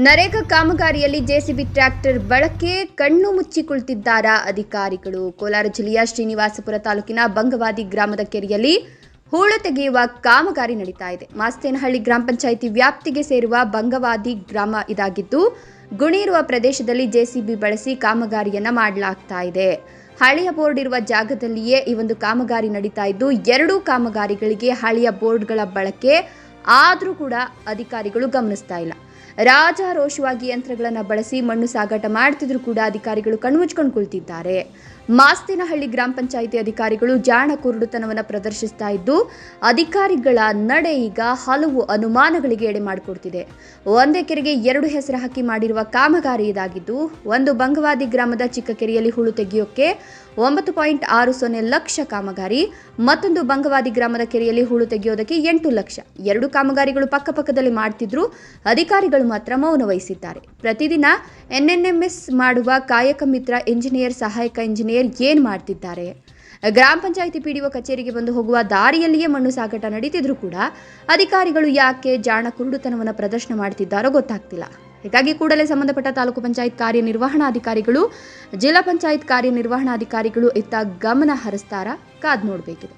NREGA ಕಾಮಗಾರಿಯಲ್ಲಿ JCB tractor ಬಳಕೆ ಕಣ್ಣು ಮುಚ್ಚಿ ಕುಳಿತಿದ್ದಾರಾ ಅಧಿಕಾರಿಗಳು? ಕೋಲಾರ ಜಿಲ್ಲೆಯ ಶ್ರೀನಿವಾಸಪುರ ತಾಲೂಕಿನ ಬಂಗವಾದಿ ಗ್ರಾಮದ ಕೆರೆಯಲ್ಲಿ ಹೂಳು ತೆಗೆಯುವ ಕಾಮಗಾರಿ ನಡೀತಾ ಇದೆ. ಮಾಸ್ತೇನಹಳ್ಳಿ ಗ್ರಾಮ ಪಂಚಾಯಿತಿ ವ್ಯಾಪ್ತಿಗೆ ಸೇರುವ ಬಂಗವಾದಿ ಗ್ರಾಮ ಇದಾಗಿದ್ದು, ಗುಣಿ ಇರುವ ಪ್ರದೇಶದಲ್ಲಿ ಜೆಸಿಬಿ ಬಳಸಿ ಕಾಮಗಾರಿಯನ್ನ ಮಾಡಲಾಗ್ತಾ ಇದೆ. ಹಳೆಯ ಬೋರ್ಡ್ ಇರುವ ಜಾಗದಲ್ಲಿಯೇ ಈ ಒಂದು ಕಾಮಗಾರಿ ನಡೀತಾ ಇದ್ದು, ಎರಡೂ ಕಾಮಗಾರಿಗಳಿಗೆ ಹಳೆಯ ಬೋರ್ಡ್ಗಳ ಬಳಕೆ ಆದರೂ ಕೂಡ ಅಧಿಕಾರಿಗಳು ಗಮನಿಸ್ತಾ ಇಲ್ಲ. ರಾಜಾರೋಷವಾಗಿ ಯಂತ್ರಗಳನ್ನು ಬಳಸಿ ಮಣ್ಣು ಸಾಗಾಟ ಮಾಡ್ತಿದ್ರು ಕೂಡ ಅಧಿಕಾರಿಗಳು ಕಣ್ಮುಚ್ಕೊಂಡು ಕುಳಿತಿದ್ದಾರೆ. ಮಾಸ್ತೇನಹಳ್ಳಿ ಗ್ರಾಮ ಪಂಚಾಯಿತಿ ಅಧಿಕಾರಿಗಳು ಜಾಣ ಕುರುಡುತನವನ್ನು ಪ್ರದರ್ಶಿಸ್ತಾ ಇದ್ದು, ಅಧಿಕಾರಿಗಳ ನಡೆ ಈಗ ಹಲವು ಅನುಮಾನಗಳಿಗೆ ಎಡೆ ಮಾಡಿಕೊಡ್ತಿದೆ. ಒಂದೇ ಕೆರೆಗೆ ಎರಡು ಹೆಸರು ಹಾಕಿ ಮಾಡಿರುವ ಕಾಮಗಾರಿ ಇದಾಗಿದ್ದು, ಒಂದು ಬಂಗವಾದಿ ಗ್ರಾಮದ ಚಿಕ್ಕ ಕೆರೆಯಲ್ಲಿ ಹೂಳು ತೆಗೆಯೋಕೆ 9.60 ಲಕ್ಷ ಕಾಮಗಾರಿ, ಮತ್ತೊಂದು ಬಂಗವಾದಿ ಗ್ರಾಮದ ಕೆರೆಯಲ್ಲಿ ಹೂಳು ತೆಗೆಯೋದಕ್ಕೆ 8 ಲಕ್ಷ. ಎರಡು ಕಾಮಗಾರಿಗಳು ಪಕ್ಕಪಕ್ಕದಲ್ಲಿ ಮಾಡ್ತಿದ್ರು, ಅಧಿಕಾರಿಗಳು ಮಾತ್ರ ಮೌನ ವಹಿಸಿದ್ದಾರೆ. ಪ್ರತಿದಿನ ಎನ್ಎನ್ಎಂಎಸ್ ಮಾಡುವ ಕಾಯಕ ಮಿತ್ರ ಇಂಜಿನಿಯರ್, ಸಹಾಯಕ ಇಂಜಿನಿಯರ್ ಏನ್ ಮಾಡ್ತಿದ್ದಾರೆ? ಗ್ರಾಮ ಪಂಚಾಯಿತಿ ಪಿಡಿಒ ಕಚೇರಿಗೆ ಬಂದು ಹೋಗುವ ದಾರಿಯಲ್ಲಿಯೇ ಮಣ್ಣು ಸಾಗಾಟ ನಡೀತಿದ್ರು ಕೂಡ ಅಧಿಕಾರಿಗಳು ಯಾಕೆ ಜಾಣ ಕುರುಡುತನವನ್ನು ಪ್ರದರ್ಶನ ಮಾಡ್ತಿದ್ದಾರೋ ಗೊತ್ತಾಗ್ತಿಲ್ಲ. ಹೀಗಾಗಿ ಕೂಡಲೇ ಸಂಬಂಧಪಟ್ಟ ತಾಲೂಕು ಪಂಚಾಯತ್ ಕಾರ್ಯನಿರ್ವಹಣಾಧಿಕಾರಿಗಳು, ಜಿಲ್ಲಾ ಪಂಚಾಯತ್ ಕಾರ್ಯನಿರ್ವಹಣಾಧಿಕಾರಿಗಳು ಇತ್ತ ಗಮನ ಹರಿಸ್ತಾರಾ? ಕಾದ್ ನೋಡಬೇಕಿದೆ.